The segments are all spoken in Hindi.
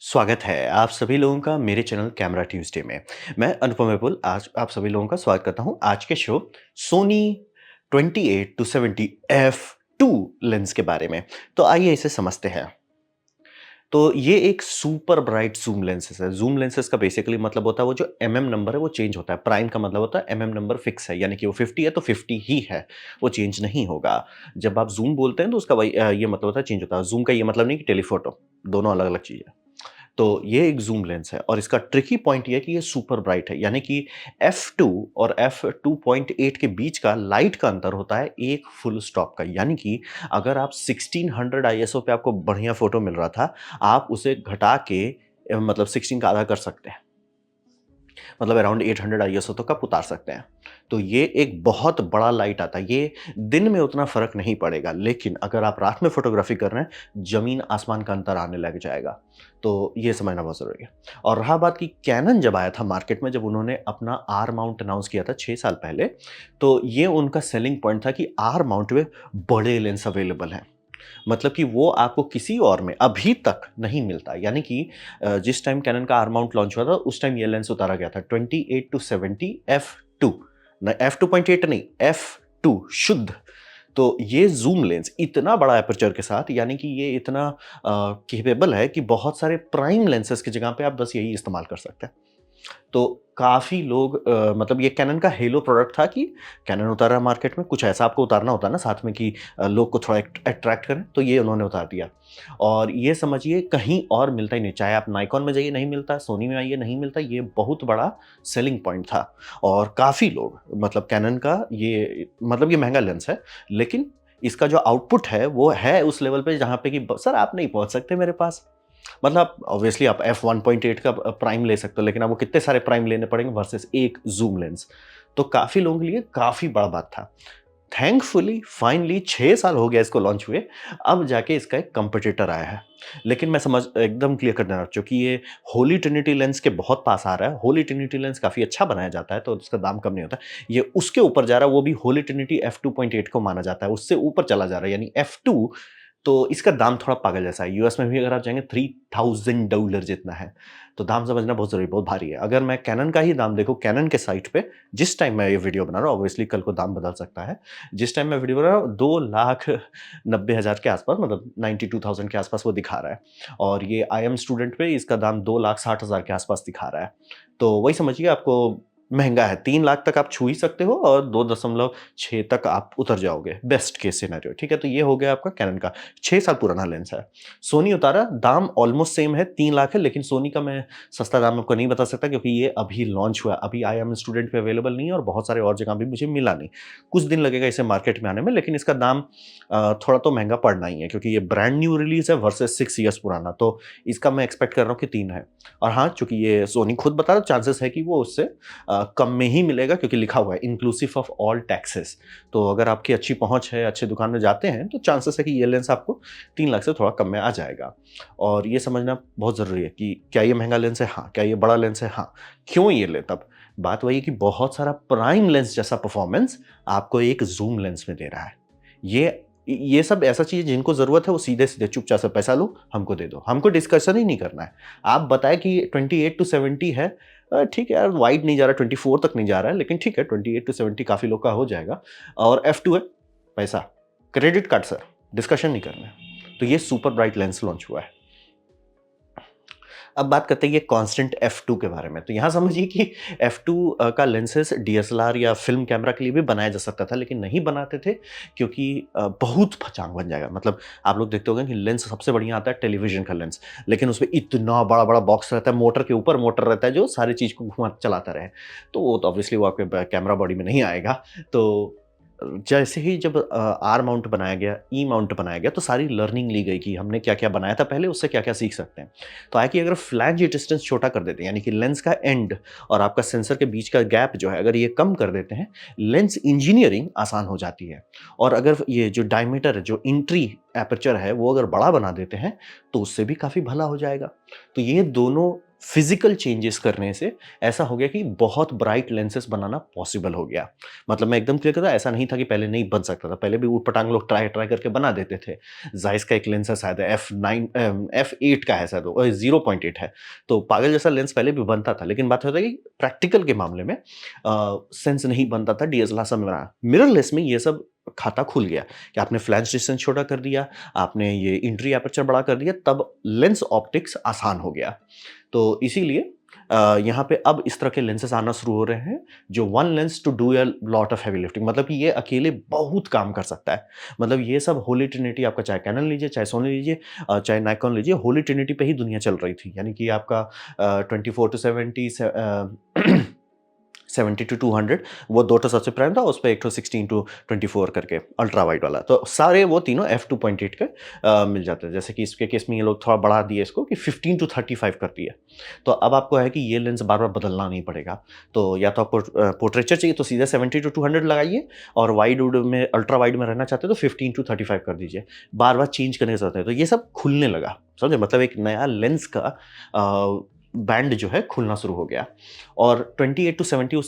स्वागत है आप सभी लोगों का मेरे चैनल कैमरा ट्यूज़डे में। मैं अनुपम विपुल आज आप सभी लोगों का स्वागत करता हूँ। आज के show Soni 28 to 70 f2 lens के बारे में। तो आइए इसे समझते हैं। तो ये एक सुपर ब्राइट ज़ूम लेंसेज़ है। ज़ूम लेंसेज़ का बेसिकली मतलब होता है वो जो एमएम नंबर है वो चेंज होता है। प्राइम का मतलब होता है एमएम नंबर फिक्स है, यानी कि वो 50 है तो 50 ही है, वो चेंज नहीं होगा। जब आप ज़ूम बोलते हैं तो उसका ये मतलब होता है चेंज होता है। ज़ूम का ये मतलब नहीं कि टेलीफ़ोटो, दोनों अलग-अलग चीज़ है। तो ये एक ज़ूम लेंस है और इसका ट्रिकी पॉइंट ये है कि ये सुपर ब्राइट है, यानी कि f2 और f2.8 के बीच का लाइट का अंतर होता है एक फुल स्टॉप का। यानी कि अगर आप 1600 आईएसओ पे आपको बढ़िया फ़ोटो मिल रहा था, आप उसे घटा के मतलब 16 का आधा कर सकते हैं। मतलब अराउंड 800 आईएसओ तक आप उतार सकते हैं। तो ये एक बहुत बड़ा लाइट आता है। ये दिन में उतना फ़र्क नहीं पड़ेगा, लेकिन अगर आप रात में फ़ोटोग्राफ़ी कर रहे हैं, ज़मीन-आसमान का अंतर आने लग जाएगा। तो ये समझना बहुत ज़रूरी है। और रहा बात कि कैनन जब आया था मार्केट में, जब उन्होंने अपना आर माउंट अनाउंस किया था 6 साल पहले, तो ये उनका सेलिंग पॉइंट था कि आर माउंट में बड़े लेंस अवेलेबल हैं। मतलब कि वो आपको किसी और में अभी तक नहीं मिलता। यानी कि जिस टाइम कैनन का आर माउंट लॉन्च हुआ था, उस टाइम ये लेंस उतारा गया था 28 टू 70 f2, ना f2.8 नहीं, f2 शुद्ध। तो ये ज़ूम लेंस इतना बड़ा एपर्चर के साथ, यानी कि ये इतना कैपेबल है कि बहुत सारे प्राइम लेंसेज़ की जगह पे आप बस यही इस्तेमाल कर सकते हैं। तो काफ़ी लोग मतलब ये कैनन का हेलो प्रोडक्ट था कि कैनन उतारा मार्केट में, कुछ ऐसा आपको उतारना होता है ना साथ में कि लोग को थोड़ा अट्रैक्ट करें, तो ये उन्होंने उतार दिया। और ये समझिए कहीं और मिलता ही नहीं, चाहे आप नाइकॉन में जाइए नहीं मिलता, सोनी में आइए नहीं मिलता, ये बहुत बड़ा सेलिंग पॉइंट था। और काफ़ी लोग मतलब कैनन का ये मतलब ये महँगा लेंस है, लेकिन इसका जो आउटपुट है वो है उस लेवल पे जहाँ पे कि ब सर आप नहीं पहुँच सकते मेरे पास। मतलब ऑब्वियसली आप एफ 1.8 का प्राइम ले सकते हो, लेकिन आपको कितने सारे प्राइम लेने पड़ेंगे वर्सेस एक ज़ूम लेंस। तो काफ़ी लोगों के लिए काफ़ी बड़ा बात था। थैंकफुली फाइनली 6 साल हो गया इसको लॉन्च हुए, अब जाके इसका एक कॉम्पिटिटर आया है। लेकिन मैं समझ एकदम क्लियर कर देना, चूँकि ये होली ट्रिनिटी लेंस के बहुत पास आ रहा है। होली ट्रिनिटी लेंस काफ़ी अच्छा बनाया जाता है, तो उसका दाम कम नहीं होता। ये उसके ऊपर जा रहा है, वो भी होली ट्रिनिटी एफ 2.8 को माना जाता है, उससे ऊपर चला जा रहा है, यानी एफ 2। तो इसका दाम थोड़ा पागल जैसा है। यूएस में भी अगर आप जाएँगे $3000 जितना है। तो दाम समझना बहुत ज़रूरी, बहुत भारी है। अगर मैं कैनन का ही दाम देखूँ, कैनन के साइट पे जिस टाइम मैं ये वीडियो बना रहा हूँ, ऑब्वियसली कल को दाम बदल सकता है। जिस टाइम मैं वीडियो बना रहा हूँ 2,90,000 के आसपास, मतलब 92,000 के आसपास वो दिखा रहा है। और ये आईएम स्टूडेंट पे इसका दाम 2,60,000 के आसपास दिखा रहा है। तो वही समझिए आपको महँगा है, 3 लाख तक आप छू ही सकते हो और 2.6 तक आप उतर जाओगे, बेस्ट केस सिनेरियो, ठीक है? तो ये हो गया आपका कैनन का, 6 साल पुराना लेंस है। सोनी उतारा, दाम ऑलमोस्ट सेम है, 3 लाख है, लेकिन सोनी का मैं सस्ता दाम आपको नहीं बता सकता क्योंकि ये अभी लॉन्च हुआ है, अभी आई एम स्टूडेंट पे अवेलेबल नहीं है और बहुत सारे और जगह भी मुझे मिला नहीं। कुछ दिन लगेगा इसे मार्केट में आने में, लेकिन इसका दाम थोड़ा तो महँगा पड़ना ही है क्योंकि ये ब्रांड न्यू रिलीज़ है वर्सेस 6 इयर्स पुराना, तो इसका मैं एक्सपेक्ट कर रहा हूँ कि 3 है। और हाँ, चूँकि ये सोनी खुद बता रहा है, चांसेस है कि वो उससे कम में ही मिलेगा क्योंकि लिखा हुआ है इंक्लूसिव ऑफ ऑल टैक्सेस। तो अगर आपकी अच्छी पहुँच है, अच्छे दुकान में जाते हैं, तो चांसेस है कि ये लेंस आपको 3 लाख से थोड़ा कम में आ जाएगा। और ये समझना बहुत ज़रूरी है कि क्या ये महँगा लेंस है? हाँ। क्या ये बड़ा लेंस है? हाँ। क्यों ये लें तब? बात वही है कि बहुत सारा प्राइम लेंस जैसा परफॉर्मेंस आपको एक ज़ूम लेंस में दे रहा है। ये सब ऐसा चीज़ है जिनको ज़रूरत है वो सीधे-सीधे चुपचाप से पैसा लो, हमको दे दो। हमको डिस्कशन ही नहीं करना है। आप बताएँ कि 28 टू 70 है, ठीक है यार, वाइड नहीं जा रहा, 24 तक नहीं जा रहा है, लेकिन ठीक है 28 टू 70 काफ़ी लोग का हो जाएगा। और F2 है, पैसा, क्रेडिट कार्ड सर, डिस्कशन नहीं करना है। तो ये सुपर ब्राइट लेंस लॉन्च हुआ है। अब बात करते हैं ये कांस्टेंट f2 के बारे में। तो यहाँ समझिए कि f2 का लेंसेज़ डीएसएलआर या फ़िल्म कैमरा के लिए भी बनाया जा सकता था, लेकिन नहीं बनाते थे क्योंकि बहुत फचांग बन जाएगा। मतलब आप लोग देखते होंगे कि लेंस सबसे बढ़िया आता है टेलीविज़न का लेंस, लेकिन उसमें इतना बड़ा-बड़ा बॉक्स रहता है, मोटर के ऊपर मोटर रहता है जो सारी चीज़ को घुमा चलाता रहे। तो वो तो ऑब्वियसली वो आपके कैमरा बॉडी में नहीं आएगा। तो जैसे ही जब आर माउंट बनाया गया, ई माउंट बनाया गया, तो सारी लर्निंग ली गई कि हमने क्या-क्या बनाया था पहले, उससे क्या-क्या सीख सकते हैं। तो है कि अगर फ्लैंज डिस्टेंस छोटा कर देते हैं, यानी कि लेंस का एंड और आपका सेंसर के बीच का गैप जो है, अगर ये कम कर देते हैं, लेंस इंजीनियरिंग आसान हो जाती है। और अगर ये जो डायमीटर है, जो एंट्री एपर्चर है, वो अगर बड़ा बना देते हैं, तो उससे भी काफ़ी भला हो जाएगा। तो ये दोनों फिजिकल चेंजेस करने से ऐसा हो गया कि बहुत ब्राइट लेंसेस बनाना पॉसिबल हो गया। मतलब मैं एकदम क्लियर करता, ऐसा नहीं था कि पहले नहीं बन सकता था, पहले भी ऊट-पटांग लोग ट्राई ट्राई करके बना देते थे। ज़ाइस का एक लेंस है शायद F8 का है शायद वो 0.8 है। तो पागल जैसा लेंस पहले भी बनता था, लेकिन बात होता है कि प्रैक्टिकल के मामले में सेंस नहीं बनता था डीएसएलआर सब में बनाना। मिररलेस में ये सब खाता खुल गया कि आपने फ्लैंज डिस्टेंस छोटा कर दिया, आपने ये एंट्री एपर्चर बड़ा कर दिया, तब लेंस ऑप्टिक्स आसान हो गया। तो इसीलिए यहाँ पे अब इस तरह के लेंसेस आना शुरू हो रहे हैं, जो one lens to do a lot of heavy lifting, मतलब कि ये अकेले बहुत काम कर सकता है। मतलब ये सब होली ट्रिनिटी आपका, चाहे कैनन लीजिए, चाहे सोनी लीजिए, चाहे नाइकॉन लीजिए, होली ट्रिनिटी पे ही दुनिया चल रही थी। यानी कि आपका 24 टू 70 70 टू 200 वो 2 ठो सबसे प्राइम था, उस पे एक ठो 16 टू 24 करके अल्ट्रा वाइड वाला। तो सारे वो तीनों f2.8 के मिल जाते हैं। जैसे कि इसके केस में ये लोग थोड़ा बढ़ा दिए इसको कि 15 टू 35 कर दिया। तो अब आपको है कि ये लेंस बार-बार बदलना नहीं पड़ेगा। तो या तो आपको पोर्ट्रेचर चाहिए तो सीधे 70 टू 200 लगाइए, और वाइड वुड में, अल्ट्रा वाइड में रहना चाहते हो तो 15 टू 35 कर दीजिए। बार-बार चेंज करने की ज़रूरत है। तो ये सब खुलने लगा, समझे? मतलब एक नया लेंस का बैंड जो है खुलना शुरू हो गया। और 28 टू 70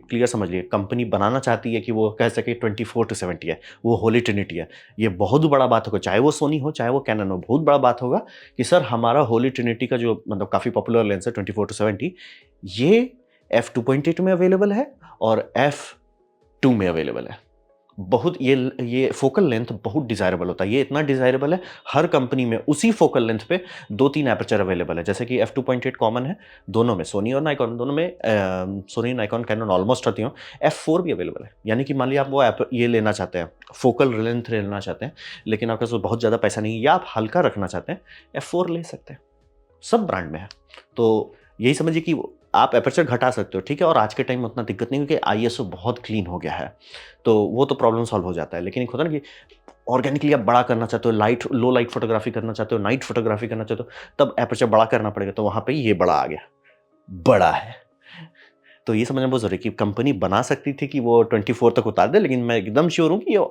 क्लियर समझ लिए, कंपनी बनाना चाहती है कि वो कह सके 24 टू 70 है, वो होली ट्रिनिटी है। ये बहुत बड़ा बात होगा, चाहे वो सोनी हो, चाहे वो कैनन हो, बहुत बड़ा बात होगा कि सर हमारा होली ट्रिनिटी का जो मतलब काफ़ी पॉपुलर लेंस है 24 टू 70, ये f2.8 में अवेलेबल है और f2 में अवेलेबल है। बहुत ये फोकल लेंथ बहुत डिज़ायरेबल होता है। ये इतना डिज़ायरेबल है, हर कंपनी में उसी फोकल लेंथ पे 2-3 एपर्चर अवेलेबल है। जैसे कि f2.8 कॉमन है दोनों में, सोनी और नाइकॉन दोनों में, सोनी, नाइकॉन, कैनन ऑलमोस्ट आती हो। f4 भी अवेलेबल है। यानी कि मान लीजिए आप वो ये लेना चाहते हैं, फोकल लेंथ लेना चाहते हैं, लेकिन आपके पास बहुत ज़्यादा पैसा नहीं है या आप हल्का रखना चाहते हैं, f4 ले सकते हैं। सब ब्रांड में है। तो यही समझिए कि आप एपर्चर घटा सकते हो, ठीक है? और आज के टाइम में उतना दिक्कत नहीं, क्योंकि आईएसओ बहुत क्लीन हो गया है। तो वो तो प्रॉब्लम सॉल्व हो जाता है। लेकिन एक होता है ना कि ऑर्गेनिकली आप बड़ा करना चाहते हो, लो लाइट फोटोग्राफी करना चाहते हो, नाइट फोटोग्राफी करना चाहते हो, तब एपर्चर बड़ा करना पड़ेगा। तो वहाँ पे ये बड़ा आ गया, बड़ा है। तो ये समझना बहुत ज़रूरी है कि कंपनी बना सकती थी कि वो 24 तक उतार दे, लेकिन मैं एकदम श्योर हूँ कि ये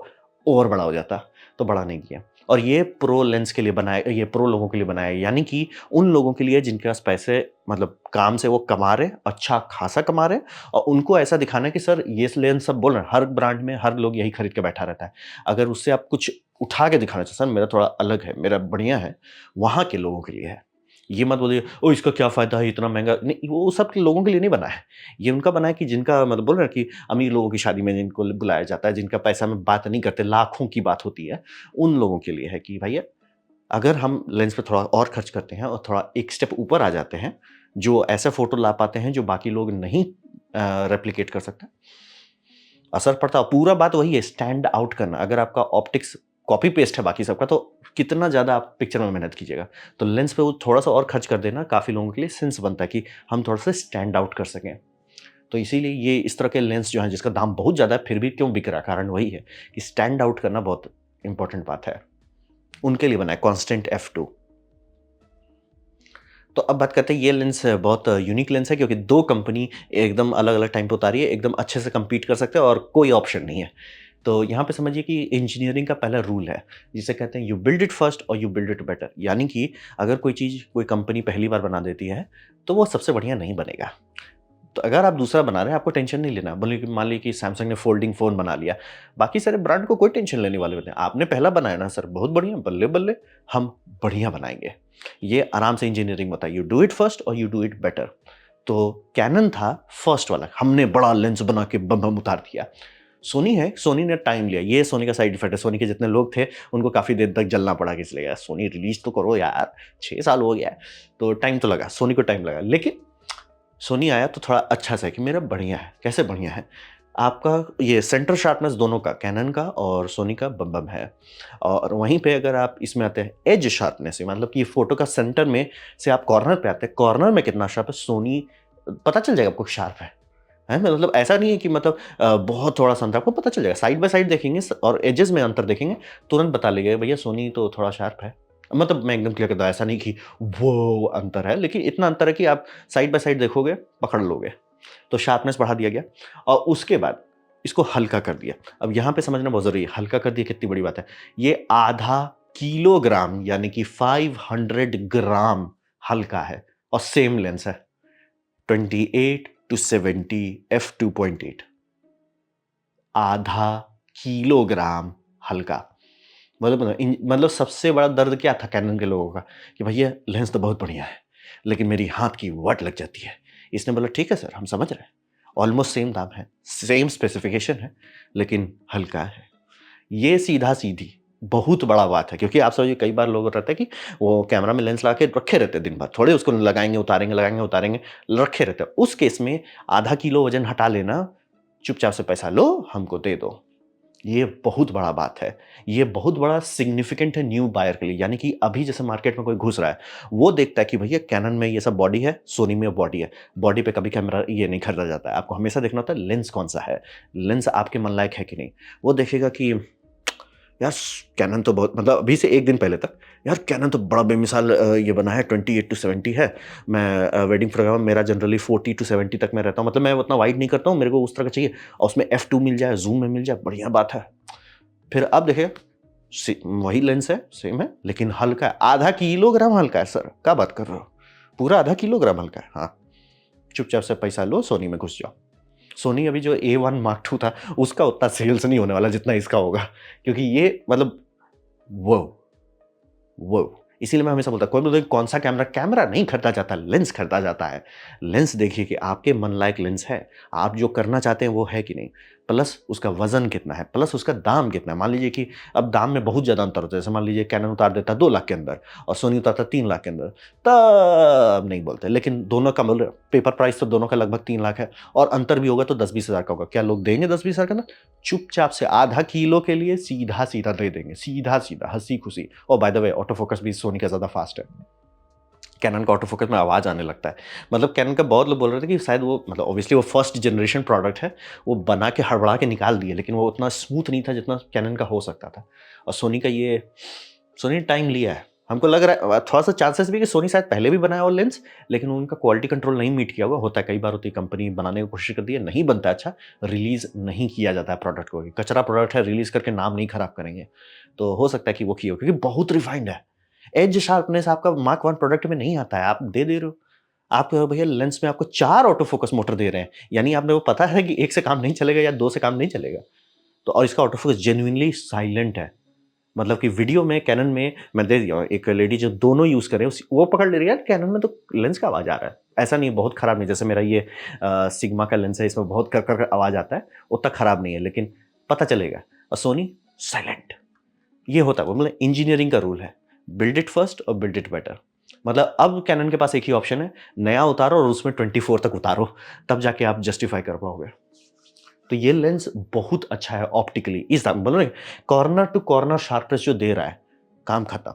और बड़ा हो जाता, तो बड़ा नहीं किया। और ये प्रो लेंस के लिए बनाया, ये प्रो लोगों के लिए बनाया है, यानी कि उन लोगों के लिए जिनके पास पैसे, मतलब काम से वो कमा रहे, अच्छा खासा कमा रहे, और उनको ऐसा दिखाना है कि सर ये लेंस, सब बोल रहे हैं, हर ब्रांड में हर लोग यही खरीद के बैठा रहता है। अगर उससे आप कुछ उठा के दिखाना चाहते हैं, सर मेरा थोड़ा अलग है, मेरा बढ़िया है, वहाँ के लोगों के लिए है। ये मत बोलिए, ओह! इसका क्या फ़ायदा है, इतना महँगा, नहीं, वो सब के लोगों के लिए नहीं बना है। ये उनका बना है कि जिनका, मतलब बोल रहे हैं कि अमीर लोगों की शादी में जिनको बुलाया जाता है, जिनका पैसा में बात नहीं करते, लाखों की बात होती है, उन लोगों के लिए है कि भैया अगर हम लेंस पे थोड़ा और खर्च करते हैं और थोड़ा एक स्टेप ऊपर आ जाते हैं, जो ऐसा फ़ोटो ला पाते हैं जो बाकी लोग नहीं रेप्लिकेट कर सकते, असर पड़ता है। पूरा बात वही है, स्टैंड आउट करना। अगर आपका ऑप्टिक्स कॉपी पेस्ट है बाकी सबका, तो कितना ज़्यादा आप पिक्चर में मेहनत कीजिएगा। तो लेंस पे वो थोड़ा-सा और खर्च कर देना काफ़ी लोगों के लिए सेंस बनता है कि हम थोड़ा-सा स्टैंड आउट कर सकें। तो इसीलिए ये इस तरह के लेंस जो हैं, जिसका दाम बहुत ज़्यादा है, फिर भी क्यों बिक रहा है, कारण वही है कि स्टैंड आउट करना बहुत इम्पोर्टेंट बात है। उनके लिए बना है कांस्टेंट f2। तो अब बात करते हैं, ये लेंस बहुत यूनिक लेंस है, क्योंकि 2 कंपनी एकदम अलग-अलग टाइम पे उतारी है, एकदम अच्छे से कम्पीट कर सकते हैं और कोई ऑप्शन नहीं है। तो यहाँ पे समझिए कि इंजीनियरिंग का पहला रूल है, जिसे कहते हैं यू बिल्ड इट फर्स्ट और यू बिल्ड इट बेटर। यानी कि अगर कोई चीज़ कोई कंपनी पहली बार बना देती है, तो वो सबसे बढ़िया नहीं बनेगा। तो अगर आप दूसरा बना रहे हैं, आपको टेंशन नहीं लेना। बोले कि मान लीजिए कि सैमसंग ने फोल्डिंग फ़ोन बना लिया, बाकी सारे ब्रांड को कोई टेंशन लेने वाले होते हैं। आपने पहला बनाया ना सर, बहुत बढ़िया, बल्ले-बल्ले, हम बढ़िया बनाएँगे। ये आराम से इंजीनियरिंग होता है, यू डू इट फर्स्ट और यू डू इट बेटर। तो कैनन था फर्स्ट वाला, हमने बड़ा लेंस बना के बम-बम उतार दिया। सोनी है, सोनी ने टाइम लिया, ये सोनी का साइड इफेक्ट है। सोनी के जितने लोग थे, उनको काफ़ी देर तक जलना पड़ा कि इसलिए यार सोनी रिलीज़ तो करो यार, 6 साल हो गया है। तो टाइम तो लगा, सोनी को टाइम लगा। लेकिन सोनी आया तो थोड़ा अच्छा सा है कि मेरा बढ़िया है। कैसे बढ़िया है? आपका ये सेंटर शार्पनेस दोनों का, कैनन का और सोनी का बम-बम है। और वहीं पे अगर आप इसमें आते हैं एज शार्पनेस, मतलब कि फ़ोटो का सेंटर में से आप कॉर्नर पे आते हैं, कॉर्नर में कितना शार्प है, सोनी पता चल जाएगा आपको शार्प है। हैं? मतलब ऐसा नहीं है कि मतलब बहुत थोड़ा-सा अंतर, आपको पता चल जाएगा। साइड बाय साइड देखेंगे और एजेस में अंतर देखेंगे, तुरंत बता लेंगे भैया सोनी तो थोड़ा शार्प है। मतलब मैं एकदम क्लियर करता हूँ, ऐसा नहीं कि वो अंतर है, लेकिन इतना अंतर है कि आप साइड बाय साइड देखोगे, पकड़ लोगे। तो शार्पनेस बढ़ा दिया गया और उसके बाद इसको हल्का कर दिया। अब यहाँ पे समझना बहुत ज़रूरी है, हल्का कर दिया कितनी बड़ी बात है। ये आधा किलोग्राम यानी कि 500 ग्राम हल्का है। और सेम लेंस है 28-70 f2.8, आधा किलोग्राम हल्का। मतलब सबसे बड़ा दर्द क्या था कैनन के लोगों का कि भैया लेंस तो बहुत बढ़िया है, लेकिन मेरी हाथ की वाट लग जाती है। इसने बोला ठीक है सर, हम समझ रहे हैं, ऑलमोस्ट सेम दाम है, सेम स्पेसिफिकेशन है, लेकिन हल्का है। ये सीधा-सीधी बहुत बड़ा बात है, क्योंकि आप समझिए कई बार लोग रहते हैं कि वो कैमरा में लेंस लगा के रखे रहते हैं दिन भर, थोड़े उसको लगाएँगे, उतारेंगे, लगाएँगे, उतारेंगे, रखे रहते हैं। उस केस में आधा किलो वज़न हटा लेना, चुपचाप से पैसा लो, हमको दे दो। ये बहुत बड़ा बात है। ये बहुत बड़ा सिग्निफिकेंट है न्यू बायर के लिए, यानी कि अभी जैसे मार्केट में कोई घुस रहा है, वो देखता है कि भैया कैनन में ये सब बॉडी है, सोनी में बॉडी है। बॉडी पे कभी कैमरा ये नहीं खरीदा जाता है। आपको हमेशा देखना होता है लेंस कौन-सा है, लेंस आपके मन लायक है कि नहीं। वो देखेगा कि यार कैनन तो बहुत, मतलब अभी से 1 दिन पहले तक, यार कैनन तो बड़ा बेमिसाल ये बना है, 28-70 है। मैं वेडिंग प्रोग्राम मेरा जनरली 40-70 तक मैं रहता हूँ, मतलब मैं उतना वाइड नहीं करता हूँ, मेरे को उस तरह का चाहिए और उसमें f2 मिल जाए, ज़ूम में मिल जाए, बढ़िया बात है। फिर अब देखिए वही लेंस है, सेम है, लेकिन हल्का है, आधा किलोग्राम हल्का है सर, क्या बात कर रहे हो? पूरा आधा किलोग्राम हल्का है। हाँ, चुपचाप से पैसा लो, सोनी में घुस जाओ। सोनी अभी जो A1 Mark II था, उसका उतना सेल्स नहीं होने वाला जितना इसका होगा, क्योंकि ये मतलब वो वो इसीलिए मैं हमेशा बोलता हूँ, कोई बोलता है कौन-सा कैमरा, कैमरा नहीं खरीदा जाता, लेंस खरीदा जाता है। लेंस देखिए कि आपके मन लायक लेंस है, आप जो करना चाहते हैं वो है कि नहीं, प्लस उसका वज़न कितना है, प्लस उसका दाम कितना है। मान लीजिए कि अब दाम में बहुत ज़्यादा अंतर होता है, जैसे मान लीजिए कैनन उतार देता है 2 लाख के अंदर और सोनी उतारता है 3 लाख के अंदर, तब नहीं बोलते। लेकिन दोनों का मतलब पेपर प्राइस तो दोनों का लगभग 3 लाख है और अंतर भी होगा तो 10-20 हज़ार का होगा। क्या लोग देंगे 10-20 हज़ार का अंदर? चुपचाप से आधा किलो के लिए सीधा-सीधा दे देंगे, सीधा-सीधा, हँसी-खुशी। और by the way auto focus भी सोनी का ज़्यादा फास्ट है। कैनन का ऑटो फोकस में आवाज़ आने लगता है। मतलब कैनन का बहुत लोग बोल रहे थे कि शायद वो, मतलब ऑब्वियसली वो फर्स्ट जनरेशन प्रोडक्ट है, वो बना के हड़बड़ा के निकाल दिए, लेकिन वो उतना स्मूथ नहीं था जितना कैनन का हो सकता था। और सोनी का ये, सोनी ने टाइम लिया है। हमको लग रहा है थोड़ा-सा चांसेस भी है कि सोनी शायद पहले भी बनाया हो लेंस, लेकिन उनका क्वालिटी कंट्रोल नहीं मीट किया होगा। होता है, कई बार होती है कंपनी बनाने की कोशिश करती है, नहीं बनता अच्छा, रिलीज़ नहीं किया जाता है प्रोडक्ट को। कचरा प्रोडक्ट है, रिलीज़ करके नाम नहीं खराब करेंगे। तो हो सकता है कि वो किए हो, क्योंकि बहुत रिफाइंड है। एज शार्पनेस आपका मार्क 1 प्रोडक्ट में नहीं आता है, आप दे रहे हो। आप भैया लेंस में आपको 4 ऑटो फोकस मोटर दे रहे हैं, यानी आपने वो पता है कि 1 से काम नहीं चलेगा या 2 से काम नहीं चलेगा। तो और इसका ऑटो फोकस जेनुइनली साइलेंट है। मतलब कि वीडियो में कैनन में मैं दे दिया हूँ, एक लेडी जो दोनों यूज़ कर रहे हैं वो पकड़ ले रही है, यार कैनन में तो लेंस का आवाज़ आ रहा है। ऐसा नहीं, बहुत खराब नहीं, जैसे मेरा ये सिग्मा का लेंस है, इसमें बहुत कर कर आवाज़ आता है, उतना खराब नहीं है, लेकिन पता चलेगा। और सोनी साइलेंट। ये होता है, वो मतलब इंजीनियरिंग का रूल है, बिल्ड इट फर्स्ट और बिल्ड इट बेटर। मतलब अब कैनन के पास एक ही ऑप्शन है, नया उतारो और उसमें 24 तक उतारो, तब जाके आप जस्टिफाई कर पाओगे। तो ये लेंस बहुत अच्छा है ऑप्टिकली, इस बोलो ना, कॉर्नर टू कॉर्नर शार्पनेस जो दे रहा है, काम खत्म।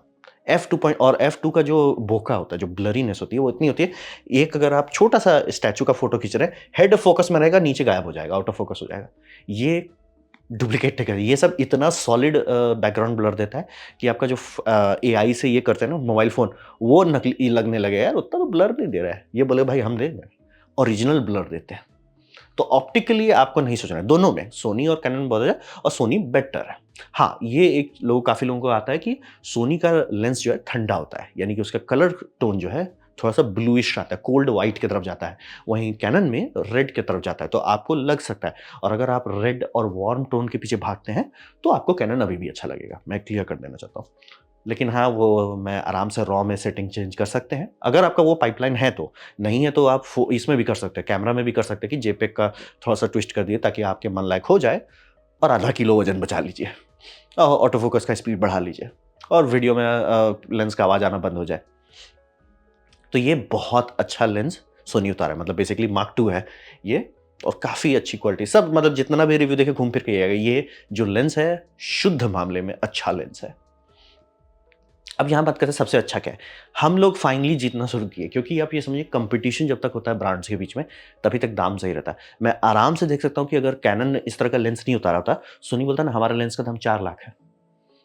F2 पॉइंट, और F2 का जो बोका होता है, जो ब्लरीनेस होती है, वो इतनी होती है, एक अगर आप छोटा सा स्टैचू का फोटो खींच रहे हैं, हेड फोकस में रहेगा, नीचे गायब हो जाएगा, आउट ऑफ फोकस हो जाएगा। ये डुप्लीकेट टेक है, ये सब इतना सॉलिड बैकग्राउंड ब्लर देता है कि आपका जो एआई से ये करते हैं ना मोबाइल फोन, वो नकली लगने लगे, यार उतना तो ब्लर नहीं दे रहा है, ये बोले भाई हम देंगे, ओरिजिनल ब्लर देते हैं। तो ऑप्टिकली आपको नहीं सोचना है, दोनों में सोनी और कैनन बहुत अच्छा, और सोनी बेटर है। हाँ, ये एक लोग, काफ़ी लोगों को आता है कि सोनी का लेंस जो है ठंडा होता है, यानी कि उसका कलर टोन जो है थोड़ा-सा ब्लूइश आता है, कोल्ड व्हाइट की तरफ जाता है। वहीं कैनन में रेड की तरफ जाता है, तो आपको लग सकता है, और अगर आप रेड और वार्म टोन के पीछे भागते हैं, तो आपको कैनन अभी भी अच्छा लगेगा। मैं क्लियर कर देना चाहता हूँ। लेकिन हाँ, वो मैं आराम से रॉ में सेटिंग चेंज कर सकते हैं, अगर आपका वो पाइपलाइन है तो। नहीं है तो आप इसमें भी कर सकते हैं, कैमरा में भी कर सकते हैं कि जेपेग का थोड़ा-सा ट्विस्ट कर दिए ताकि आपके मन लायक हो जाए और आधा किलो वज़न बचा लीजिए। ऑटो फोकस का स्पीड बढ़ा लीजिए और वीडियो में लेंस का आवाज़ आना बंद हो जाए। तो ये बहुत अच्छा लेंस सोनी उतारा है, मतलब बेसिकली मार्क II है ये, और काफ़ी अच्छी क्वालिटी, सब मतलब जितना भी रिव्यू देखे घूम फिर के ये आएगा, ये जो लेंस है शुद्ध मामले में अच्छा लेंस है। अब यहाँ बात करते हैं सबसे अच्छा क्या है। हम लोग फाइनली जीतना शुरू किए, क्योंकि आप ये समझिए कंपटीशन जब तक होता है ब्रांड्स के बीच में, तभी तक दाम सही रहता है। मैं आराम से देख सकता हूँ कि अगर कैनन इस तरह का लेंस नहीं उतारा होता, सोनी बोलता ना हमारा लेंस का दाम 4 लाख है,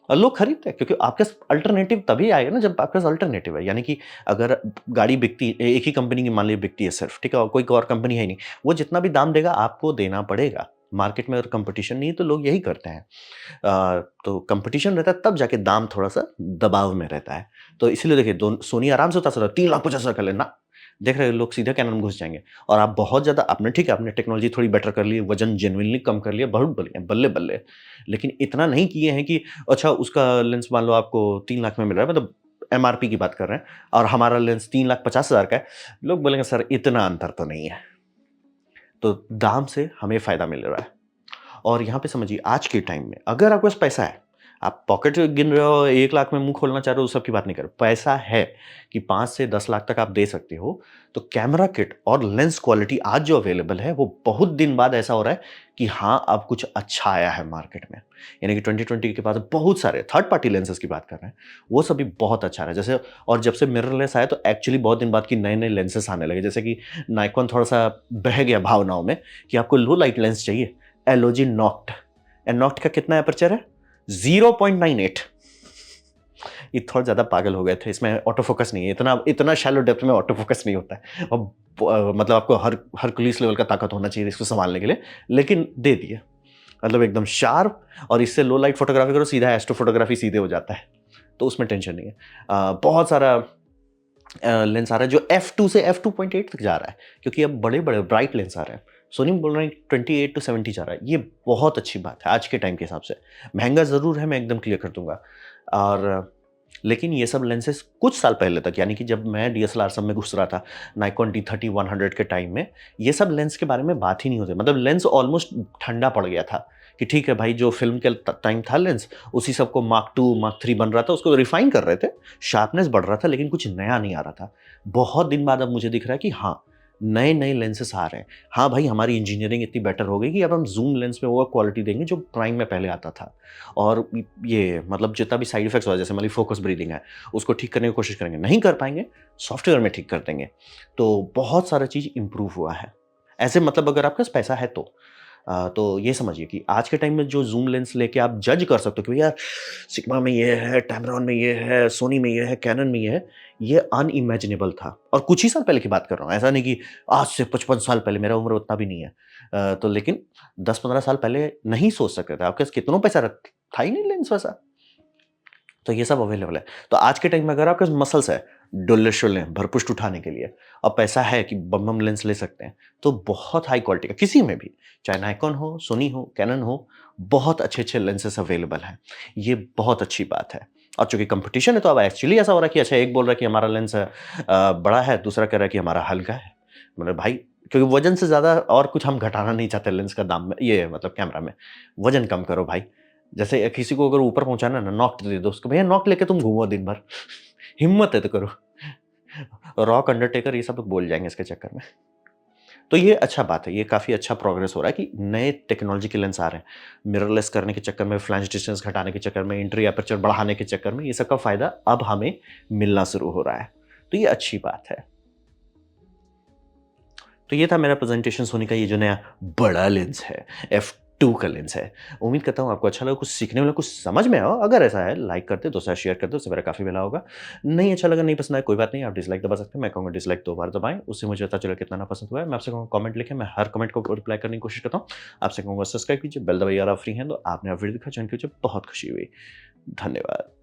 और लोग खरीदते हैं, क्योंकि आपके पास अल्टरनेटिव तभी आएगा ना जब आपके पास अल्टरनेटिव है। यानी कि अगर गाड़ी बिकती, एक ही कंपनी की मान लीजिए बिकती है सिर्फ, ठीक है, और कोई और कंपनी है ही नहीं, वो जितना भी दाम देगा आपको देना पड़ेगा। मार्केट में अगर कंपटीशन नहीं है तो लोग यही करते हैं। तो कंपटीशन रहता है तब जाके दाम थोड़ा-सा दबाव में रहता है। तो इसीलिए देखिए सोनी आराम से उतार सकता है, 3,50,000 का लेना, देख रहे हो लोग सीधा कैनन में घुस जाएँगे और आप बहुत ज़्यादा आपने ठीक है, आपने टेक्नोलॉजी थोड़ी बेटर कर ली है, वज़न जेनुइनली कम कर लिया, बहुत बढ़िया, बल्ले-बल्ले। लेकिन इतना नहीं किए हैं कि अच्छा उसका लेंस मान लो आपको 3 लाख में मिल रहा है, मतलब एमआरपी की बात कर रहे हैं और हमारा लेंस 3,50,000 का है। लोग बोलेंगे सर इतना अंतर तो नहीं है। तो दाम से हमें फ़ायदा मिल रहा है। और यहाँ पे समझिए आज के टाइम में अगर आपके पास पैसा है, आप पॉकेट गिन रहे हो 1 लाख में मुँह खोलना चाह रहे हो, उस सब की बात नहीं कर रहा हूँ। पैसा है कि 5 से 10 लाख तक आप दे सकते हो, तो कैमरा किट और लेंस क्वालिटी आज जो अवेलेबल है, वो बहुत दिन बाद ऐसा हो रहा है कि हाँ, अब कुछ अच्छा आया है मार्केट में। यानी कि 2020 के बाद बहुत सारे थर्ड पार्टी लेंसेज़ की बात कर रहे हैं, वो सब भी बहुत अच्छा आ रहा है। जैसे और जब से मिररलेस आया तो एक्चुअली बहुत दिन बाद कि नए-नए लेंसेज़ आने लगे। जैसे कि नायकॉन थोड़ा-सा बह गया भावनाओं में कि आपको लो लाइट लेंस चाहिए, एलओजी नॉक्ट। नॉक्ट का कितना एपर्चर है? 0.98। ये थोड़ा ज़्यादा पागल हो गए थे, इसमें ऑटो फोकस नहीं है, इतना इतना शैलो डेप्थ में ऑटो फोकस नहीं होता है और मतलब आपको हरकुलिस लेवल का ताकत होना चाहिए इसको सँभालने के लिए, लेकिन दे दिया। मतलब एकदम शार्प और इससे लो लाइट फ़ोटोग्राफ़ी करो, सीधा एस्ट्रो फ़ोटोग्राफ़ी सीधे हो जाता है, तो उसमें टेंशन नहीं है। बहुत सारा लेंस आ रहा है जो F2 से F2.8 तक जा रहा है, क्योंकि अब बड़े-बड़े ब्राइट लेंस आ रहे हैं। सोनी बोल रहे हैं 28 टू 70 जा रहा है, ये बहुत अच्छी बात है आज के टाइम के हिसाब से। महँगा ज़रूर है, मैं एकदम क्लियर कर दूँगा और लेकिन ये सब लेंसेज़ कुछ साल पहले तक यानी कि जब मैं डीएसएलआर सब में घुस रहा था, निकॉन D30-100 के टाइम में, ये सब लेंस के बारे में बात ही नहीं होती। मतलब लेंस ऑलमोस्ट ठंडा पड़ गया था कि ठीक है भाई, जो फ़िल्म के टाइम था लेंस, उसी सब को मार्क 2, मार्क 3 बन रहा था, उसको रिफ़ाइन कर रहे थे, शार्पनेस बढ़ रहा था, लेकिन कुछ नया नहीं आ रहा था। बहुत दिन बाद अब मुझे दिख रहा है कि हाँ, नए-नए लेंसेज़ आ रहे हैं। हाँ भाई, हमारी इंजीनियरिंग इतनी बेटर हो गई कि अब हम ज़ूम लेंस में वो क्वालिटी देंगे जो प्राइम में पहले आता था। और ये मतलब जितना भी साइड इफ़ेक्ट्स हुआ, जैसे मान लीजिए फ़ोकस ब्रीदिंग है, उसको ठीक करने की कोशिश करेंगे। नहीं कर पाएँगे, सॉफ्टवेयर में ठीक कर देंगे। तो बहुत सारा चीज़ इम्प्रूव हुआ है। ऐसे मतलब अगर आपके पास पैसा है तो। तो ये समझिए कि आज के टाइम में जो ज़ूम लेंस लेके आप जज कर सकते हो कि यार सिग्मा में ये है, टैमरॉन में ये है, सोनी में ये है, कैनन में ये अनइमेजिनेबल था। और कुछ ही साल पहले की बात कर रहा हूँ, ऐसा नहीं कि आज से 55 साल पहले, मेरा उम्र उतना भी नहीं है। तो लेकिन 10-15 साल पहले नहीं सोच सकते थे। आपके पास कितनों पैसा था ही नहीं लेंस वैसा। तो ये सब अवेलेबल है। तो आज के टाइम में अगर आपके पास मसल्स है, डुल्ले-शुल्ले भरपुष्ट उठाने के लिए और पैसा है कि बम-बम लेंस ले सकते हैं, तो बहुत हाई क्वालिटी का किसी में भी, चाहे निकॉन हो, सोनी हो, कैनन हो, बहुत अच्छे-अच्छे लेंसेस अवेलेबल हैं। ये बहुत अच्छी बात है। और चूँकि कॉम्पिटिशन है तो अब एक्चुअली ऐसा हो रहा है कि अच्छा एक बोल रहा है कि हमारा लेंस बड़ा है, दूसरा कह रहा है कि हमारा हल्का है। मतलब भाई, क्योंकि वज़न से ज़्यादा और कुछ हम घटाना नहीं चाहते लेंस का दाम में, ये मतलब कैमरा में। वज़न कम करो भाई। जैसे किसी को अगर ऊपर पहुँचाना है ना, नॉक दे दो उसको, भैया नॉक लेके तुम घूमो दिन भर। हिम्मत है तो करो। रॉक, अंडरटेकर ये सब लोग बोल जाएँगे इसके चक्कर में। तो ये अच्छा बात है, ये काफ़ी अच्छा प्रोग्रेस हो रहा है कि नए टेक्नोलॉजी के लेंस आ रहे हैं। मिररलेस करने के चक्कर में, फ्लैंज डिस्टेंस घटाने के चक्कर में, एंट्री एपर्चर बढ़ाने के चक्कर में, ये सब का फ़ायदा अब हमें मिलना शुरू हो रहा है। तो ये अच्छी बात है। तो ये था मेरा प्रेज़ेंटेशन सोनी का ये जो नया बड़ा लेंस है, F2 का लेंस है। उम्मीद करता हूँ आपको अच्छा लगा, कुछ सीखने मिला, कुछ समझ में आया हो। अगर ऐसा है लाइक कर दो, दोस्तों के साथ शेयर कर दो, उससे मेरा काफ़ी भला होगा। नहीं अच्छा लगा, नहीं पसंद आया, कोई बात नहीं, आप डिसलाइक दबा सकते हैं। मैं कहूँगा डिसलाइक 2 बार दबाएँ, उससे मुझे पता चलेगा कितना नापसंद हुआ है। मैं आपसे कहूँगा कमेंट लिखें, मैं हर कमेंट को रिप्लाई करने की कोशिश करता हूँ। आपसे कहूँगा सब्सक्राइब कीजिए, बेल दबाइए अगर आप फ्री हैं तो। आपने वीडियो देखा, जॉइन कीजिए, बहुत खुशी हुई। धन्यवाद।